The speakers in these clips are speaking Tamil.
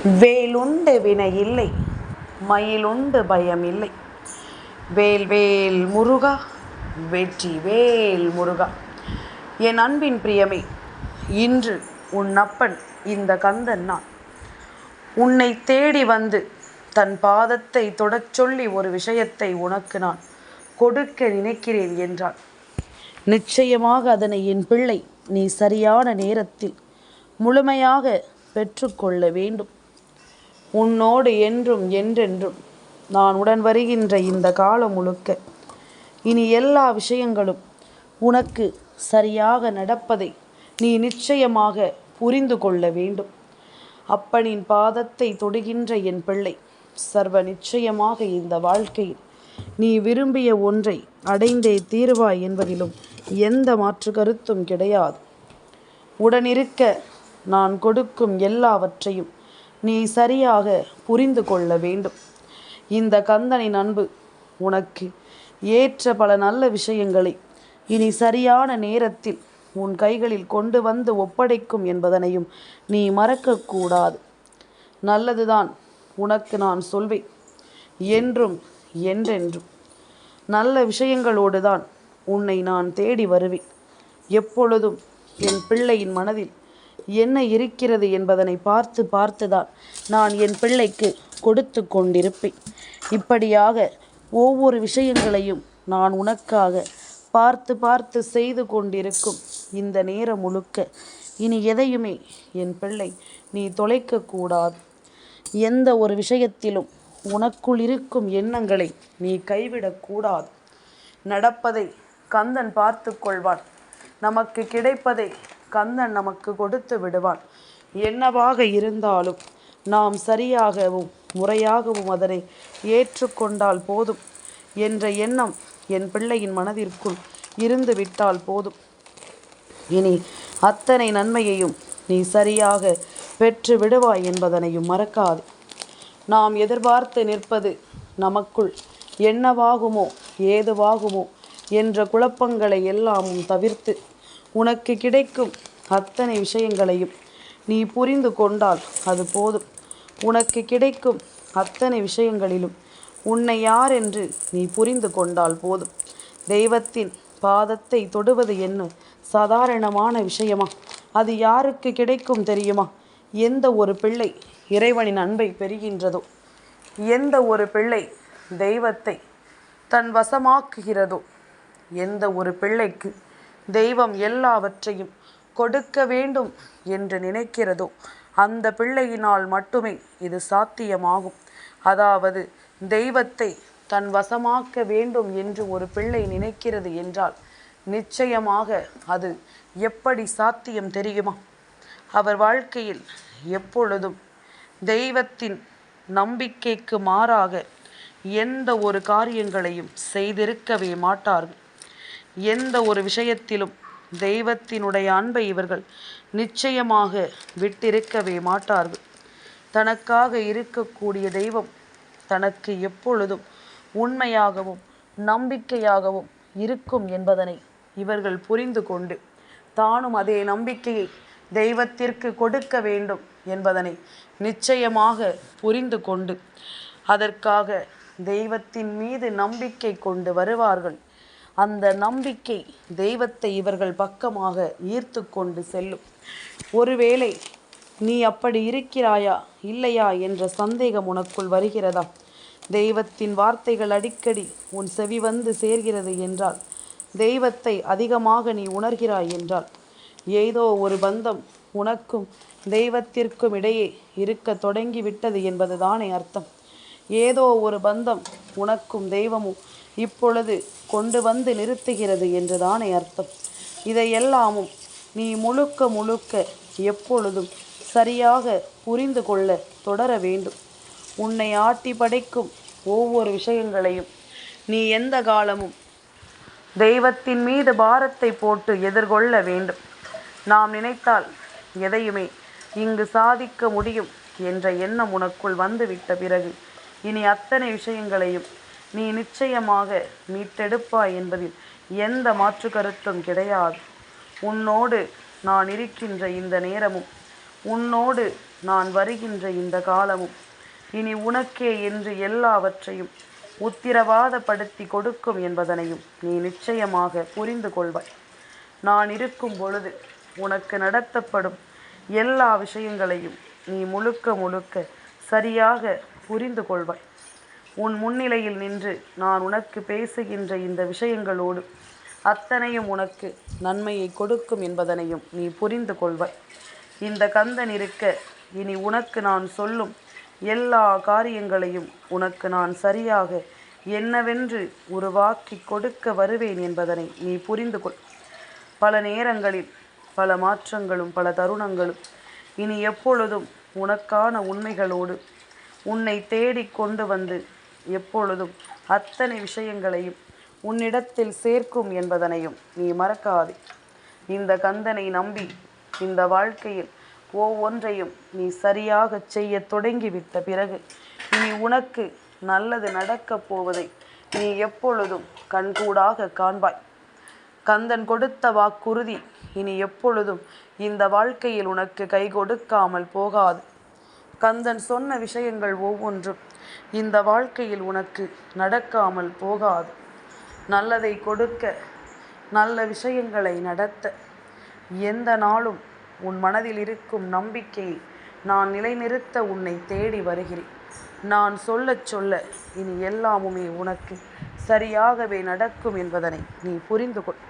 வேலுண்டு வினை இல்லை, மயிலுண்டு பயம் இல்லை. வேல் வேல் முருகா, வெற்றி வேல் முருகா. என் அன்பின் பிரியமே, இன்று உன் அப்பன் இந்த கந்தன் நான். உன்னை தேடி வந்து தன் பாதத்தை தொடச் சொல்லி ஒரு விஷயத்தை உனக்கு நான் கொடுக்க நினைக்கிறேன் என்றான். நிச்சயமாக அதனை என் பிள்ளை நீ சரியான நேரத்தில் முழுமையாக பெற்றுக்கொள்ள வேண்டும். உன்னோடு என்றும் என்றென்றும் நான் உடன் வருகின்ற இந்த காலம் முழுக்க இனி எல்லா விஷயங்களும் உனக்கு சரியாக நடப்பதை நீ நிச்சயமாக புரிந்து கொள்ள வேண்டும். அப்பனின் பாதத்தை தொடுகின்ற என் பிள்ளை சர்வ நிச்சயமாக இந்த வாழ்க்கையில் நீ விரும்பிய ஒன்றை அடைந்தே தீர்வாய் என்பதிலும் எந்த மாற்று கருத்தும் கிடையாது. உடனிருக்க நான் கொடுக்கும் எல்லாவற்றையும் நீ சரியாக புரிந்து கொள்ள வேண்டும். இந்த கந்தனின் அன்பு உனக்கு ஏற்ற பல நல்ல விஷயங்களை இனி சரியான நேரத்தில் உன் கைகளில் கொண்டு வந்து ஒப்படைக்கும் என்பதனையும் நீ மறக்கக்கூடாது. நல்லதுதான் உனக்கு நான் சொல்வேன், என்றும் என்றென்றும் நல்ல விஷயங்களோடு தான் உன்னை நான் தேடி வருவேன். எப்பொழுதும் என் பிள்ளையின் மனதில் என்ன இருக்கிறது என்பதனை பார்த்து பார்த்துதான் நான் என் பிள்ளைக்கு கொடுத்து கொண்டிருப்பேன். இப்படியாக ஒவ்வொரு விஷயங்களையும் நான் உனக்காக பார்த்து பார்த்து செய்து கொண்டிருக்கும் இந்த நேரம் முழுக்க இனி எதையுமே என் பிள்ளை நீ தொலைக்கக்கூடாது. எந்த ஒரு விஷயத்திலும் உனக்குள் இருக்கும் எண்ணங்களை நீ கைவிடக்கூடாது. நடப்பதை கந்தன் பார்த்து கொள்வான். நமக்கு கிடைப்பதை கந்தன் நமக்கு கொடுத்து விடுவான். என்னவாக இருந்தாலும் நாம் சரியாகவும் முறையாகவும் அதனை ஏற்றுக்கொண்டால் போதும் என்ற எண்ணம் என் பிள்ளையின் மனதிற்குள் இருந்து விட்டால் போதும். இனி அத்தனை நன்மையையும் நீ சரியாக பெற்று விடுவாய் என்பதனையும் மறக்காது. நாம் எதிர்பார்த்து நிற்பது நமக்குள் என்னவாகுமோ ஏதுவாகுமோ என்ற குழப்பங்களை எல்லாமும் தவிர்த்து உனக்கு கிடைக்கும் அத்தனை விஷயங்களையும் நீ புரிந்து கொண்டால் அது போதும். உனக்கு கிடைக்கும் அத்தனை விஷயங்களிலும் உன்னை யார் என்று நீ புரிந்து கொண்டால் போதும். தெய்வத்தின் பாதத்தை தொடுவது என்ன சாதாரணமான விஷயமா? அது யாருக்கு கிடைக்கும் தெரியுமா? எந்த ஒரு பிள்ளை இறைவனின் அன்பை பெறுகின்றதோ, எந்த ஒரு பிள்ளை தெய்வத்தை தன் வசமாக்குகிறதோ, எந்த ஒரு பிள்ளைக்கு தெய்வம் எல்லாவற்றையும் கொடுக்க வேண்டும் என்று நினைக்கிறதோ அந்த பிள்ளையினால் மட்டுமே இது சாத்தியமாகும். அதாவது தெய்வத்தை தன் வசமாக்க வேண்டும் என்று ஒரு பிள்ளை நினைக்கிறது என்றால் நிச்சயமாக அது எப்படி சாத்தியம் தெரியுமா? அவர் வாழ்க்கையில் எப்பொழுதும் தெய்வத்தின் நம்பிக்கைக்கு மாறாக எந்த ஒரு காரியங்களையும் செய்திருக்கவே மாட்டார்கள். எந்த ஒரு விஷயத்திலும் தெய்வத்தினுடைய அன்பை இவர்கள் நிச்சயமாக விட்டிருக்கவே மாட்டார்கள். தனக்காக இருக்கக்கூடிய தெய்வம் தனக்கு எப்பொழுதும் உண்மையாகவும் நம்பிக்கையாகவும் இருக்கும் என்பதனை இவர்கள் புரிந்து கொண்டு தானும் அதே நம்பிக்கையை தெய்வத்திற்கு கொடுக்க வேண்டும் என்பதனை நிச்சயமாக புரிந்து கொண்டு அதற்காக தெய்வத்தின் மீது நம்பிக்கை கொண்டு வருவார்கள். அந்த நம்பிக்கை தெய்வத்தை இவர்கள் பக்கமாக ஈர்த்து கொண்டு செல்லும். ஒருவேளை நீ அப்படி இருக்கிறாயா இல்லையா என்ற சந்தேகம் உனக்குள் வருகிறதா? தெய்வத்தின் வார்த்தைகள் அடிக்கடி உன் செவி வந்து சேர்கிறது என்றால், தெய்வத்தை அதிகமாக நீ உணர்கிறாய் என்றால், ஏதோ ஒரு பந்தம் உனக்கும் தெய்வத்திற்கும் இடையே இருக்க தொடங்கிவிட்டது என்பதுதானே அர்த்தம். ஏதோ ஒரு பந்தம் உனக்கும் தெய்வமும் இப்பொழுது கொண்டு வந்து நிறுத்துகிறது என்றுதானே அர்த்தம். இதையெல்லாமும் நீ முழுக்க முழுக்க எப்பொழுதும் சரியாக புரிந்து கொள்ள தொடர வேண்டும். உன்னை ஆட்டி படைக்கும் ஒவ்வொரு விஷயங்களையும் நீ எந்த காலமும் தெய்வத்தின் மீது பாரத்தை போட்டு எதிர்கொள்ள வேண்டும். நாம் நினைத்தால் எதையுமே இங்கு சாதிக்க முடியும் என்ற எண்ணம் உனக்குள் வந்துவிட்ட பிறகு இனி அத்தனை விஷயங்களையும் நீ நிச்சயமாக மீட்டெடுப்பாய் என்பதில் எந்த மாற்று கருத்தும் கிடையாது. உன்னோடு நான் இருக்கின்ற இந்த நேரமும் உன்னோடு நான் வருகின்ற இந்த காலமும் இனி உனக்கே என்று எல்லாவற்றையும் உத்திரவாதப்படுத்தி கொடுக்கும் என்பதனையும் நீ நிச்சயமாக புரிந்து கொள்வாய். நான் இருக்கும் பொழுது உனக்கு நடத்தப்படும் எல்லா விஷயங்களையும் நீ முழுக்க முழுக்க சரியாக புரிந்து கொள்வாய். உன் முன்னிலையில் நின்று நான் உனக்கு பேசுகின்ற இந்த விஷயங்களோடு அத்தனையும் உனக்கு நன்மையை கொடுக்கும் என்பதனையும் நீ புரிந்து கொள்வாய். இந்த கந்தன் இருக்க இனி உனக்கு நான் சொல்லும் எல்லா காரியங்களையும் உனக்கு நான் சரியாக என்னவென்று உருவாக்கி கொடுக்க வருவேன் என்பதனை நீ புரிந்து கொள். பல நேரங்களில் பல மாற்றங்களும் பல தருணங்களும் இனி எப்பொழுதும் உனக்கான உண்மைகளோடு உன்னை தேடிக் கொண்டு வந்து எப்பொழுதும் அத்தனை விஷயங்களையும் உன்னிடத்தில் சேர்க்கும் என்பதனையும் நீ மறக்காதே. இந்த கந்தனை நம்பி இந்த வாழ்க்கையில் ஒவ்வொன்றையும் நீ சரியாக செய்ய தொடங்கிவிட்ட பிறகு இனி உனக்கு நல்லது நடக்கப் போவதை நீ எப்பொழுதும் கண்கூடாக காண்பாய். கந்தன் கொடுத்த வாக்குறுதி இனி எப்பொழுதும் இந்த வாழ்க்கையில் உனக்கு கை கொடுக்காமல் போகாது. கந்தன் சொன்ன விஷயங்கள் ஒவ்வொன்றும் இந்த வாழ்க்கையில் உனக்கு நடக்காமல் போகாது. நல்லதை கொடுக்க, நல்ல விஷயங்களை நடத்த, எந்த நாளும் உன் மனதில் இருக்கும் நம்பிக்கையை நான் நிலைநிறுத்த உன்னை தேடி வருகிறேன். நான் சொல்லச் சொல்ல இனி எல்லாமுமே உனக்கு சரியாகவே நடக்கும் என்பதனை நீ புரிந்து கொள்.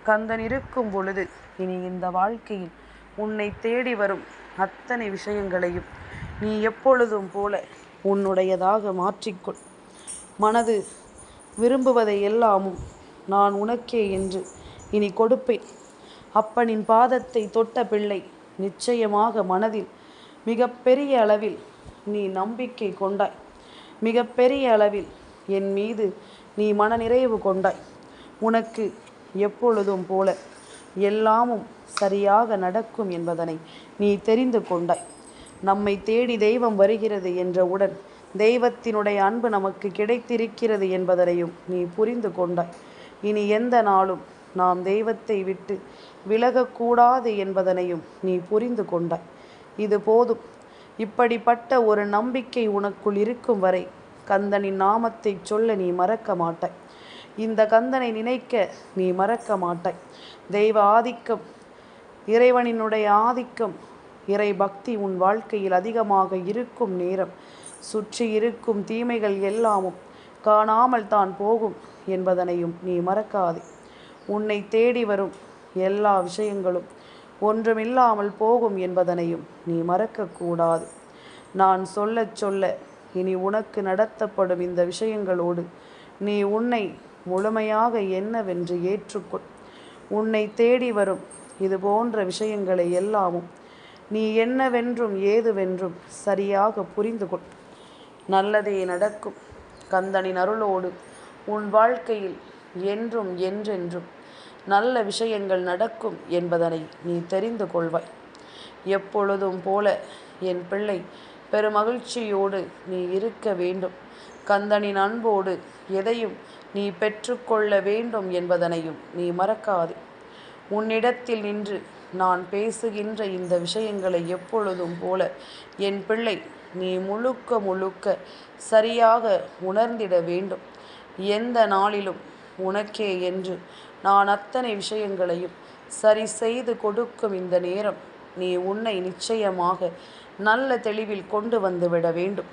கந்தன் இருக்கும் பொழுது இனி இந்த வாழ்க்கையில் உன்னை தேடி வரும் அத்தனை விஷயங்களையும் நீ எப்பொழுதும் போல உன்னுடையதாக மாற்றிக்கொள். மனது விரும்புவதை எல்லாமும் நான் உனக்கே என்று இனி கொடுப்பேன். அப்பனின் பாதத்தை தொட்ட பிள்ளை நிச்சயமாக மனதில் மிகப்பெரிய அளவில் நீ நம்பிக்கை கொண்டாய். மிகப்பெரிய அளவில் என் மீது நீ மனநிறைவு கொண்டாய். உனக்கு எப்பொழுதும் போல எல்லாமும் சரியாக நடக்கும் என்பதனை நீ தெரிந்து கொண்டாய். நம்மை தேடி தெய்வம் வருகிறது என்றவுடன் தெய்வத்தினுடைய அன்பு நமக்கு கிடைத்திருக்கிறது என்பதனையும் நீ புரிந்து கொண்டாய். இனி எந்த நாளும் நாம் தெய்வத்தை விட்டு விலகக்கூடாது என்பதனையும் நீ புரிந்து கொண்டாய். இது போதும். இப்படிப்பட்ட ஒரு நம்பிக்கை உனக்குள் இருக்கும் வரை கந்தனின் நாமத்தை சொல்ல நீ மறக்க மாட்டாய். இந்த கந்தனை நினைக்க நீ மறக்க மாட்டாய். தெய்வ ஆதிக்கம், இறைவனினுடைய ஆதிக்கம், இறை பக்தி உன் வாழ்க்கையில் அதிகமாக இருக்கும் நேரம் சுற்றி இருக்கும் தீமைகள் எல்லாமும் காணாமல் தான் போகும் என்பதனையும் நீ மறக்காதே. உன்னை தேடி வரும் எல்லா விஷயங்களும் ஒன்றுமில்லாமல் போகும் என்பதனையும் நீ மறக்கக்கூடாது. நான் சொல்லச் சொல்ல இனி உனக்கு நடத்தப்படும் இந்த விஷயங்களோடு நீ உன்னை முழுமையாக என்னவென்று ஏற்றுக்கொள். உன்னை தேடி வரும் இது போன்ற விஷயங்களை எல்லாமும் நீ என்னவென்றும் ஏதுவென்றும் சரியாக புரிந்து கொள். நல்லதே நடக்கும். கந்தனின் அருளோடு உன் வாழ்க்கையில் என்றும் என்றென்றும் நல்ல விஷயங்கள் நடக்கும் என்பதனை நீ தெரிந்து கொள்வாய். எப்பொழுதும் போல என் பிள்ளை பெருமகிழ்ச்சியோடு நீ இருக்க வேண்டும். கந்தனின் அன்போடு எதையும் நீ பெற்றுக்கொள்ள வேண்டும் என்பதனையும் நீ மறக்காதே. உன்னிடத்தில் நின்று நான் பேசுகின்ற இந்த விஷயங்களை எப்பொழுதும் போல என் பிள்ளை நீ முழுக்க முழுக்க சரியாக உணர்ந்திட வேண்டும். எந்த நாளிலும் உனக்கே என்று நான் அத்தனை விஷயங்களையும் சரி செய்து கொடுக்கும் இந்த நேரம் நீ உன்னை நிச்சயமாக நல்ல தெளிவில் கொண்டு வந்துவிட வேண்டும்.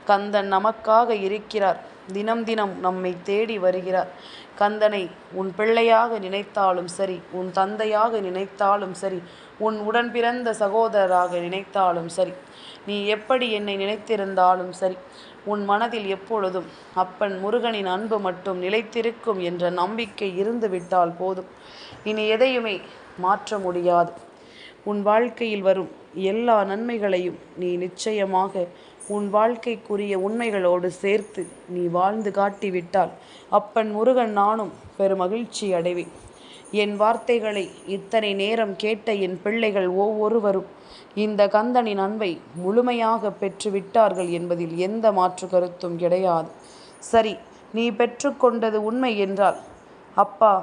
கந்தன் நமக்காக இருக்கிறார். தினம் தினம் நம்மை தேடி வருகிறார். கந்தனை உன் பிள்ளையாக நினைத்தாலும் சரி, உன் தந்தையாக நினைத்தாலும் சரி, உன் உடன் பிறந்த சகோதரராக நினைத்தாலும் சரி, நீ எப்படி என்னை நினைத்திருந்தாலும் சரி, உன் மனதில் எப்பொழுதும் அப்பன் முருகனின் அன்பு மட்டும் நிலைத்திருக்கும் என்ற நம்பிக்கை இருந்துவிட்டால் போதும். இனி எதையுமே மாற்ற முடியாது. உன் வாழ்க்கையில் வரும் எல்லா நன்மைகளையும் நீ நிச்சயமாக உன் வாழ்க்கைக்குரிய உண்மைகளோடு சேர்த்து நீ வாழ்ந்து காட்டிவிட்டால் அப்பன் முருகன் நானும் பெருமகிழ்ச்சி அடைவேன். என் வார்த்தைகளை இத்தனை நேரம் கேட்ட என் பிள்ளைகள் ஒவ்வொருவரும் இந்த கந்தனின் அன்பை முழுமையாக பெற்றுவிட்டார்கள் என்பதில் எந்த மாற்று கருத்தும் கிடையாது. சரி, நீ பெற்றுக்கொண்டது உண்மை என்றால், அப்பா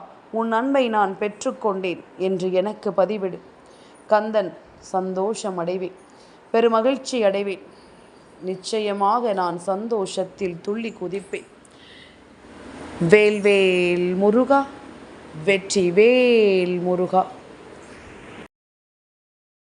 உன் அன்பை நான் பெற்றுக்கொண்டேன் என்று எனக்கு பதிவிடு. கந்தன் சந்தோஷம் அடைவேன். பெருமகிழ்ச்சி அடைவேன். நிச்சயமாக நான் சந்தோஷத்தில் துள்ளி குதிப்பேன். வேல்வேல் முருகா, வெற்றி வேல் முருகா.